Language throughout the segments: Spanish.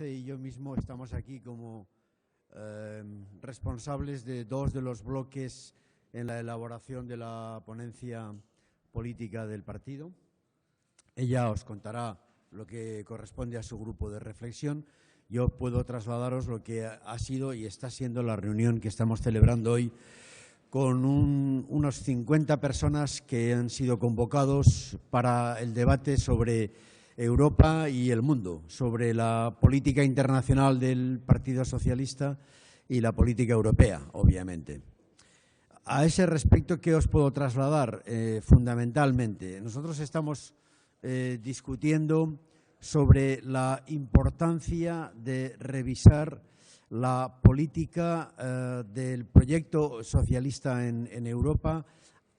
Y yo mismo estamos aquí como responsables de dos de los bloques en la elaboración de la ponencia política del partido. Ella os contará lo que corresponde a su grupo de reflexión. Yo puedo trasladaros lo que ha sido y está siendo la reunión que estamos celebrando hoy con unos 50 personas que han sido convocados para el debate sobre Europa y el mundo, sobre la política internacional del Partido Socialista y la política europea, obviamente. A ese respecto, ¿qué os puedo trasladar? Fundamentalmente, nosotros estamos discutiendo sobre la importancia de revisar la política del proyecto socialista en Europa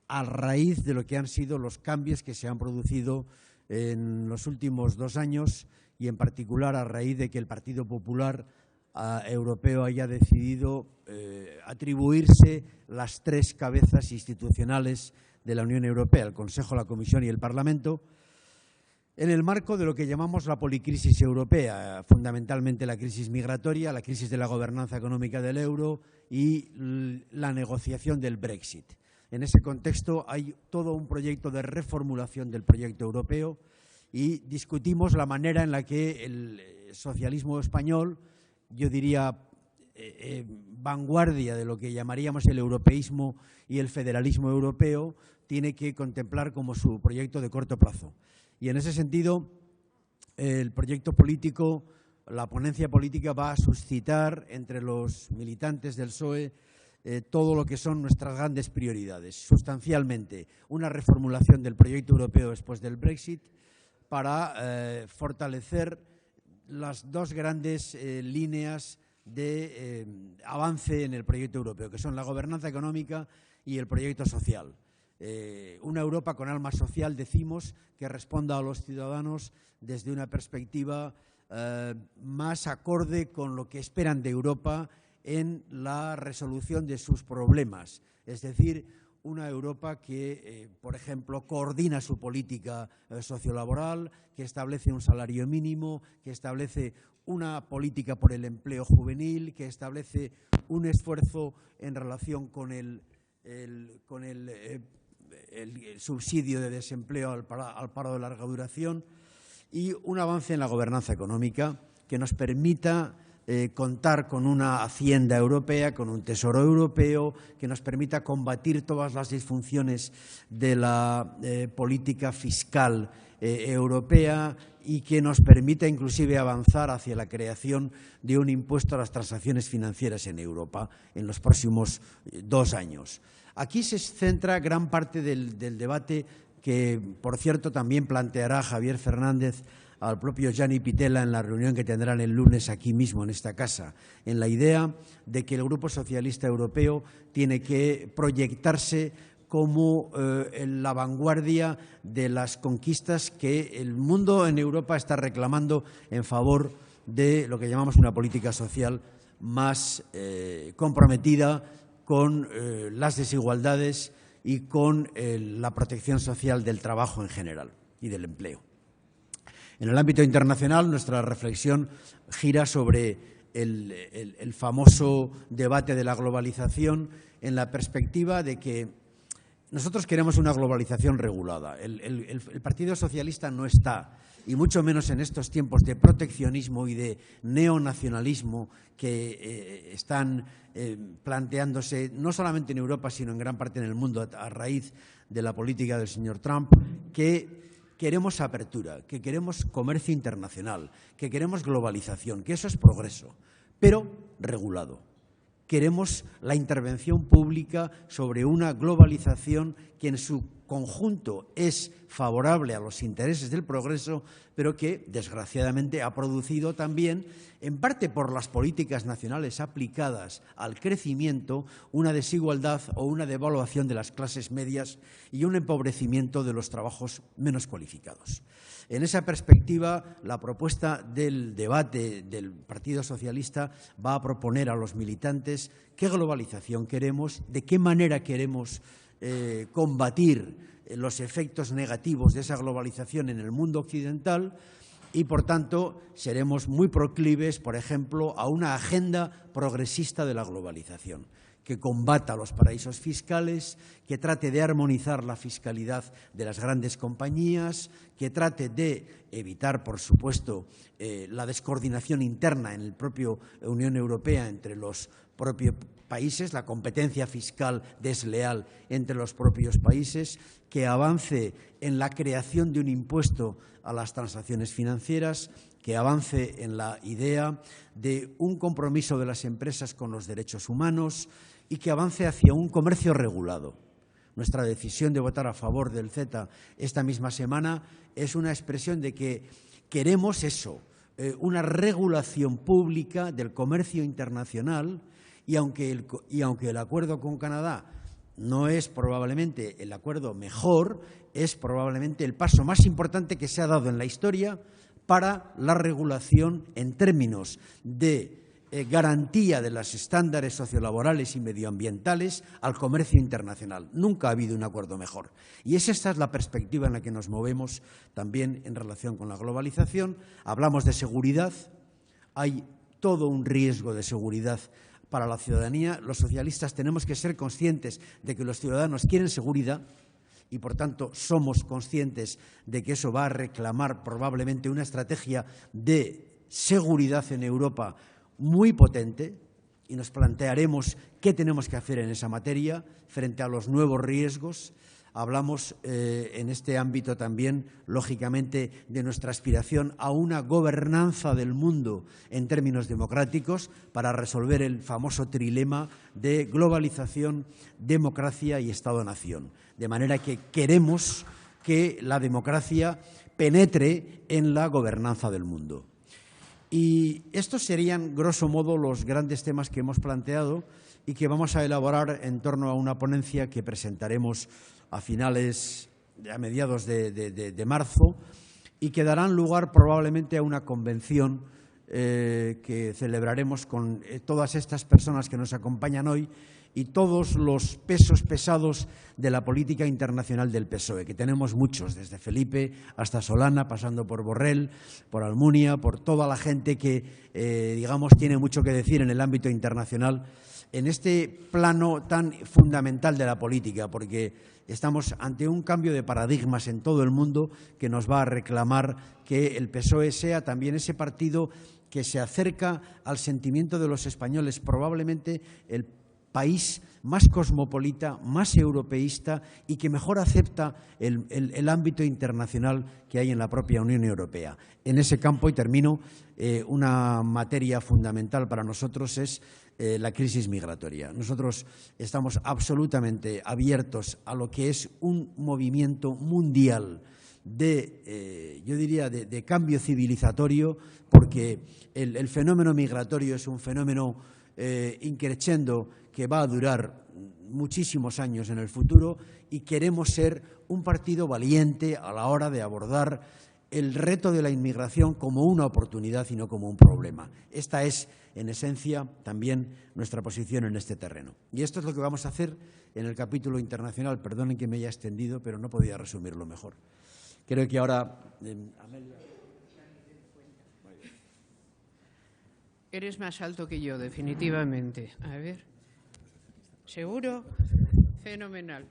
a raíz de lo que han sido los cambios que se han producido en los últimos 2 años y en particular a raíz de que el Partido Popular Europeo haya decidido atribuirse las 3 cabezas institucionales de la Unión Europea, el Consejo, la Comisión y el Parlamento, en el marco de lo que llamamos la policrisis europea, fundamentalmente la crisis migratoria, la crisis de la gobernanza económica del euro y la negociación del Brexit. En ese contexto hay todo un proyecto de reformulación del proyecto europeo y discutimos la manera en la que el socialismo español, yo diría vanguardia de lo que llamaríamos el europeísmo y el federalismo europeo, tiene que contemplar como su proyecto de corto plazo. Y en ese sentido, el proyecto político, la ponencia política va a suscitar entre los militantes del PSOE todo lo que son nuestras grandes prioridades. Sustancialmente, una reformulación del proyecto europeo después del Brexit para fortalecer las 2 grandes líneas de avance en el proyecto europeo, que son la gobernanza económica y el proyecto social. Una Europa con alma social, decimos, que responda a los ciudadanos desde una perspectiva más acorde con lo que esperan de Europa en la resolución de sus problemas. Es decir, una Europa que, por ejemplo, coordina su política sociolaboral, que establece un salario mínimo, que establece una política por el empleo juvenil, que establece un esfuerzo en relación con el subsidio de desempleo al paro de larga duración y un avance en la gobernanza económica que nos permita contar con una hacienda europea, con un tesoro europeo, que nos permita combatir todas las disfunciones de la política fiscal europea y que nos permita inclusive avanzar hacia la creación de un impuesto a las transacciones financieras en Europa en los próximos 2 años. Aquí se centra gran parte del debate que, por cierto, también planteará Javier Fernández al propio Gianni Pittella en la reunión que tendrán el lunes aquí mismo en esta casa, en la idea de que el Grupo Socialista Europeo tiene que proyectarse como la vanguardia de las conquistas que el mundo en Europa está reclamando en favor de lo que llamamos una política social más comprometida con las desigualdades y con la protección social del trabajo en general y del empleo. En el ámbito internacional, nuestra reflexión gira sobre el famoso debate de la globalización en la perspectiva de que nosotros queremos una globalización regulada. El Partido Socialista no está, y mucho menos en estos tiempos de proteccionismo y de neonacionalismo que están planteándose no solamente en Europa, sino en gran parte en el mundo a raíz de la política del señor Trump, que queremos apertura, que queremos comercio internacional, que queremos globalización, que eso es progreso, pero regulado. Queremos la intervención pública sobre una globalización que en su conjunto es favorable a los intereses del progreso, pero que desgraciadamente ha producido también, en parte por las políticas nacionales aplicadas al crecimiento, una desigualdad o una devaluación de las clases medias y un empobrecimiento de los trabajos menos cualificados. En esa perspectiva, la propuesta del debate del Partido Socialista va a proponer a los militantes qué globalización queremos, de qué manera queremos combatir los efectos negativos de esa globalización en el mundo occidental y, por tanto, seremos muy proclives, por ejemplo, a una agenda progresista de la globalización, que combata los paraísos fiscales, que trate de armonizar la fiscalidad de las grandes compañías, que trate de evitar, por supuesto, la descoordinación interna en la propia Unión Europea entre los propios países, la competencia fiscal desleal entre los propios países, que avance en la creación de un impuesto a las transacciones financieras, que avance en la idea de un compromiso de las empresas con los derechos humanos y que avance hacia un comercio regulado. Nuestra decisión de votar a favor del CETA esta misma semana es una expresión de que queremos eso, una regulación pública del comercio internacional, y aunque el acuerdo con Canadá no es probablemente el acuerdo mejor, es probablemente el paso más importante que se ha dado en la historia para la regulación en términos de garantía de los estándares sociolaborales y medioambientales al comercio internacional. Nunca ha habido un acuerdo mejor. Y esta es la perspectiva en la que nos movemos también en relación con la globalización. Hablamos de seguridad. Hay todo un riesgo de seguridad para la ciudadanía. Los socialistas tenemos que ser conscientes de que los ciudadanos quieren seguridad y, por tanto, somos conscientes de que eso va a reclamar probablemente una estrategia de seguridad en Europa muy potente, y nos plantearemos qué tenemos que hacer en esa materia frente a los nuevos riesgos. Hablamos en este ámbito también, lógicamente, de nuestra aspiración a una gobernanza del mundo en términos democráticos para resolver el famoso trilema de globalización, democracia y Estado-nación. De manera que queremos que la democracia penetre en la gobernanza del mundo. Y estos serían, grosso modo, los grandes temas que hemos planteado y que vamos a elaborar en torno a una ponencia que presentaremos a mediados de marzo, y que darán lugar probablemente a una convención que celebraremos con todas estas personas que nos acompañan hoy y todos los pesos pesados de la política internacional del PSOE, que tenemos muchos, desde Felipe hasta Solana, pasando por Borrell, por Almunia, por toda la gente que, digamos, tiene mucho que decir en el ámbito internacional, en este plano tan fundamental de la política, porque estamos ante un cambio de paradigmas en todo el mundo que nos va a reclamar que el PSOE sea también ese partido que se acerca al sentimiento de los españoles, probablemente el país más cosmopolita, más europeísta y que mejor acepta el ámbito internacional que hay en la propia Unión Europea. En ese campo, y termino, una materia fundamental para nosotros es la crisis migratoria. Nosotros estamos absolutamente abiertos a lo que es un movimiento mundial yo diría, de cambio civilizatorio, porque el fenómeno migratorio es un fenómeno increciendo que va a durar muchísimos años en el futuro, y queremos ser un partido valiente a la hora de abordar el reto de la inmigración como una oportunidad y no como un problema. Esta es, en esencia, también nuestra posición en este terreno. Y esto es lo que vamos a hacer en el capítulo internacional. Perdonen que me haya extendido, pero no podía resumirlo mejor. Creo que ahora… Amelia. Eres más alto que yo, definitivamente. A ver. ¿Seguro? Fenomenal.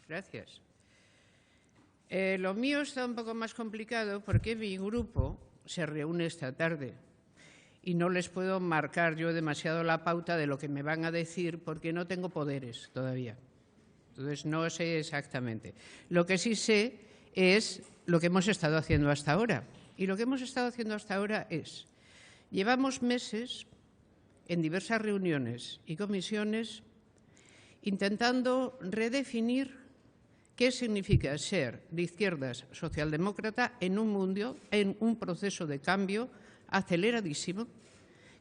Gracias. Lo mío está un poco más complicado porque mi grupo se reúne esta tarde y no les puedo marcar yo demasiado la pauta de lo que me van a decir porque no tengo poderes todavía. Entonces, no sé exactamente. Lo que sí sé es lo que hemos estado haciendo hasta ahora. Y lo que hemos estado haciendo hasta ahora es… Llevamos meses en diversas reuniones y comisiones intentando redefinir qué significa ser de izquierdas socialdemócrata en un mundo, en un proceso de cambio aceleradísimo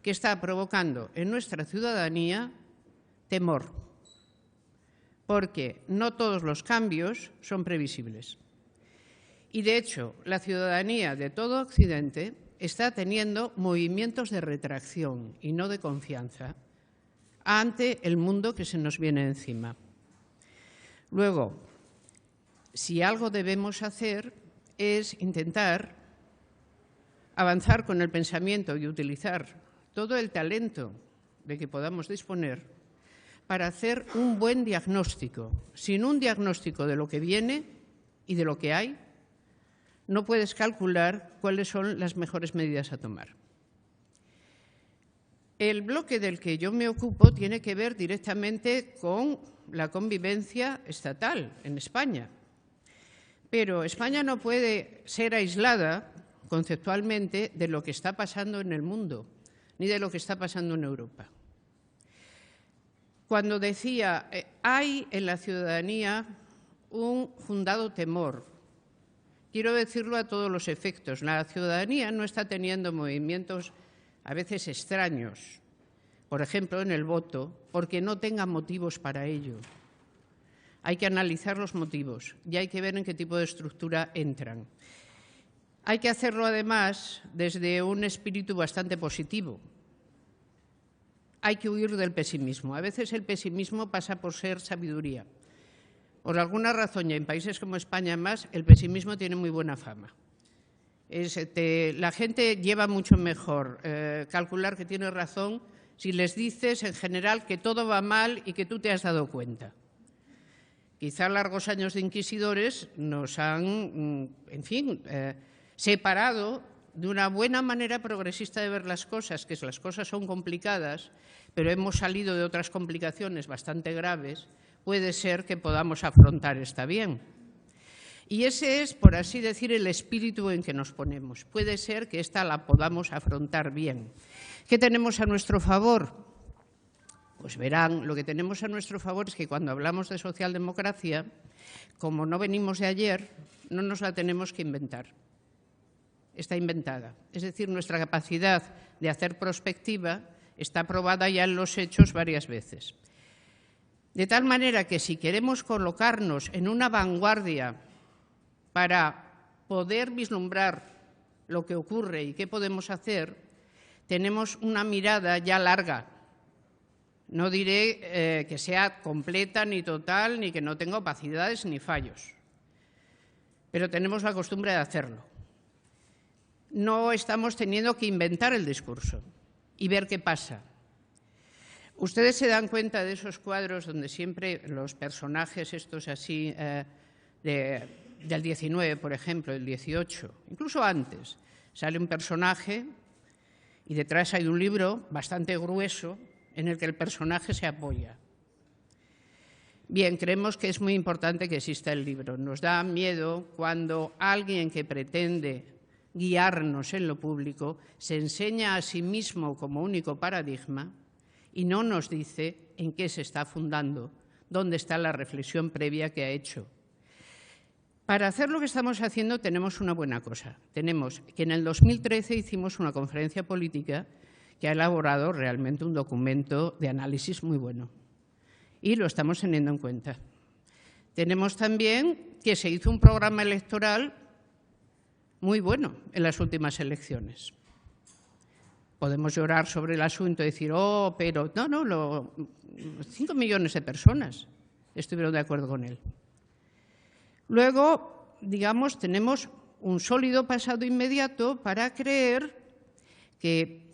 que está provocando en nuestra ciudadanía temor, porque no todos los cambios son previsibles. Y, de hecho, la ciudadanía de todo Occidente está teniendo movimientos de retracción y no de confianza ante el mundo que se nos viene encima. Luego, si algo debemos hacer es intentar avanzar con el pensamiento y utilizar todo el talento de que podamos disponer para hacer un buen diagnóstico. Sin un diagnóstico de lo que viene y de lo que hay, no puedes calcular cuáles son las mejores medidas a tomar. El bloque del que yo me ocupo tiene que ver directamente con la convivencia estatal en España. Pero España no puede ser aislada conceptualmente de lo que está pasando en el mundo, ni de lo que está pasando en Europa. Cuando decía, hay en la ciudadanía un fundado temor, quiero decirlo a todos los efectos. La ciudadanía no está teniendo movimientos a veces extraños, por ejemplo, en el voto, porque no tenga motivos para ello. Hay que analizar los motivos y hay que ver en qué tipo de estructura entran. Hay que hacerlo, además, desde un espíritu bastante positivo. Hay que huir del pesimismo. A veces el pesimismo pasa por ser sabiduría. Por alguna razón, y en países como España más, el pesimismo tiene muy buena fama. La gente lleva mucho mejor calcular que tiene razón si les dices, en general, que todo va mal y que tú te has dado cuenta. Quizá largos años de inquisidores nos han, en fin, separado de una buena manera progresista de ver las cosas, que las cosas son complicadas, pero hemos salido de otras complicaciones bastante graves. Puede ser que podamos afrontar esta bien. Y ese es, por así decir, el espíritu en que nos ponemos. Puede ser que esta la podamos afrontar bien. ¿Qué tenemos a nuestro favor? Pues verán, lo que tenemos a nuestro favor es que cuando hablamos de socialdemocracia, como no venimos de ayer, no nos la tenemos que inventar. Está inventada. Es decir, nuestra capacidad de hacer prospectiva está probada ya en los hechos varias veces. De tal manera que si queremos colocarnos en una vanguardia para poder vislumbrar lo que ocurre y qué podemos hacer, tenemos una mirada ya larga. No diré que sea completa ni total, ni que no tenga opacidades ni fallos, pero tenemos la costumbre de hacerlo. No estamos teniendo que inventar el discurso y ver qué pasa. Ustedes se dan cuenta de esos cuadros donde siempre los personajes estos así del 19, por ejemplo, del 18, incluso antes, sale un personaje y detrás hay un libro bastante grueso en el que el personaje se apoya. Bien, creemos que es muy importante que exista el libro. Nos da miedo cuando alguien que pretende guiarnos en lo público se enseña a sí mismo como único paradigma y no nos dice en qué se está fundando, dónde está la reflexión previa que ha hecho. Para hacer lo que estamos haciendo tenemos una buena cosa. Tenemos que en el 2013 hicimos una conferencia política que ha elaborado realmente un documento de análisis muy bueno y lo estamos teniendo en cuenta. Tenemos también que se hizo un programa electoral muy bueno en las últimas elecciones. Podemos llorar sobre el asunto y decir, oh, pero no, 5 millones de personas estuvieron de acuerdo con él. Luego, digamos, tenemos un sólido pasado inmediato para creer que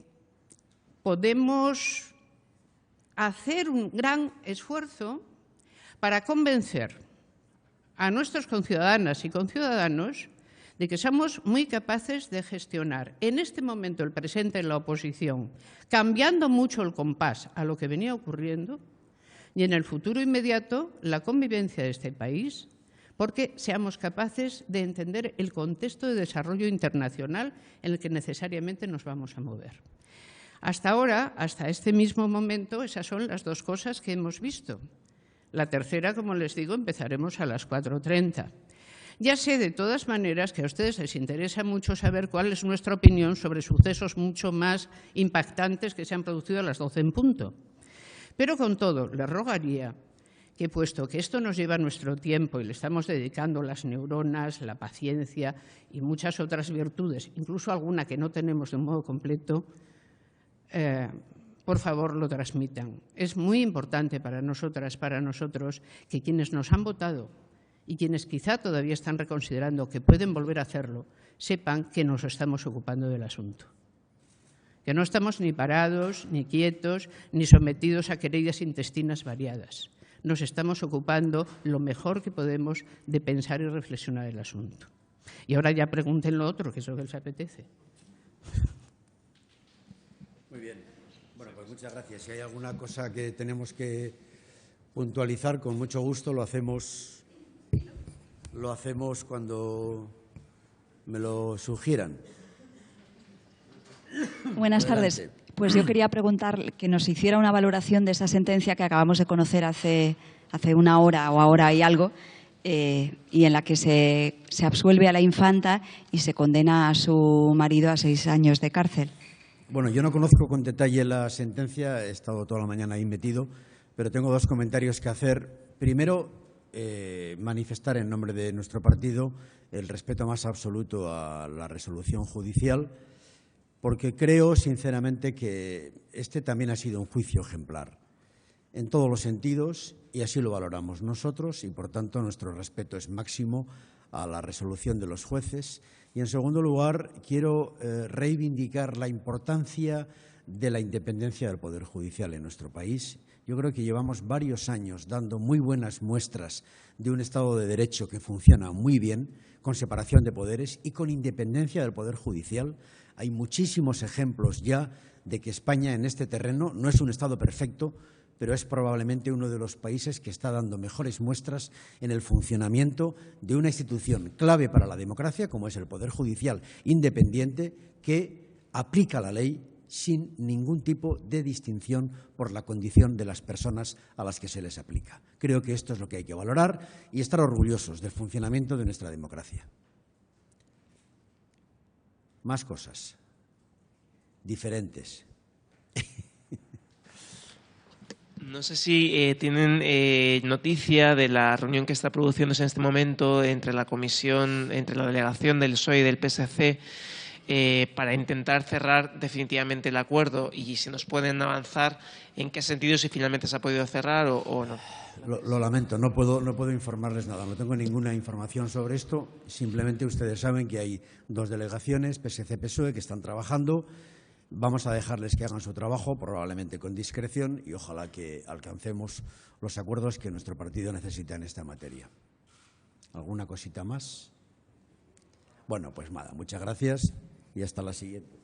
podemos hacer un gran esfuerzo para convencer a nuestros conciudadanas y conciudadanos de que somos muy capaces de gestionar en este momento el presente en la oposición, cambiando mucho el compás a lo que venía ocurriendo, y en el futuro inmediato la convivencia de este país, porque seamos capaces de entender el contexto de desarrollo internacional en el que necesariamente nos vamos a mover. Hasta ahora, hasta este mismo momento, esas son las dos cosas que hemos visto. La tercera, como les digo, empezaremos a las 4:30. Ya sé, de todas maneras, que a ustedes les interesa mucho saber cuál es nuestra opinión sobre sucesos mucho más impactantes que se han producido a las 12 en punto. Pero con todo, les rogaría que, puesto que esto nos lleva nuestro tiempo y le estamos dedicando las neuronas, la paciencia y muchas otras virtudes, incluso alguna que no tenemos de un modo completo, por favor lo transmitan. Es muy importante para nosotras, para nosotros, que quienes nos han votado y quienes quizá todavía están reconsiderando que pueden volver a hacerlo, sepan que nos estamos ocupando del asunto. Que no estamos ni parados, ni quietos, ni sometidos a querellas intestinas variadas. Nos estamos ocupando lo mejor que podemos de pensar y reflexionar el asunto. Y ahora ya pregunten lo otro, que es lo que les apetece. Muy bien. Bueno, pues muchas gracias. Si hay alguna cosa que tenemos que puntualizar, con mucho gusto lo hacemos cuando me lo sugieran. Buenas Adelante. tardes. Pues yo quería preguntar que nos hiciera una valoración de esa sentencia que acabamos de conocer hace una hora o ahora y algo, y en la que se absuelve a la infanta y se condena a su marido a 6 años de cárcel. Bueno, yo no conozco con detalle la sentencia, he estado toda la mañana ahí metido, pero tengo 2 comentarios que hacer. Primero, manifestar en nombre de nuestro partido el respeto más absoluto a la resolución judicial, porque creo sinceramente que este también ha sido un juicio ejemplar en todos los sentidos y así lo valoramos nosotros y, por tanto, nuestro respeto es máximo a la resolución de los jueces. Y, en segundo lugar, quiero reivindicar la importancia de la independencia del Poder Judicial en nuestro país. Yo creo que llevamos varios años dando muy buenas muestras de un Estado de Derecho que funciona muy bien, con separación de poderes y con independencia del Poder Judicial. Hay muchísimos ejemplos ya de que España en este terreno no es un Estado perfecto, pero es probablemente uno de los países que está dando mejores muestras en el funcionamiento de una institución clave para la democracia, como es el Poder Judicial independiente, que aplica la ley sin ningún tipo de distinción por la condición de las personas a las que se les aplica. Creo que esto es lo que hay que valorar y estar orgullosos del funcionamiento de nuestra democracia. Más cosas diferentes. No sé si tienen noticia de la reunión que está produciéndose en este momento entre la comisión, entre la delegación del PSOE y del PSC para intentar cerrar definitivamente el acuerdo, y si nos pueden avanzar en qué sentido, si finalmente se ha podido cerrar o no. Lo lamento, no puedo informarles nada, no tengo ninguna información sobre esto. Simplemente ustedes saben que hay 2 delegaciones, PSC-PSOE, que están trabajando. Vamos a dejarles que hagan su trabajo, probablemente con discreción, y ojalá que alcancemos los acuerdos que nuestro partido necesita en esta materia. ¿Alguna cosita más? Bueno, pues nada, muchas gracias y hasta la siguiente.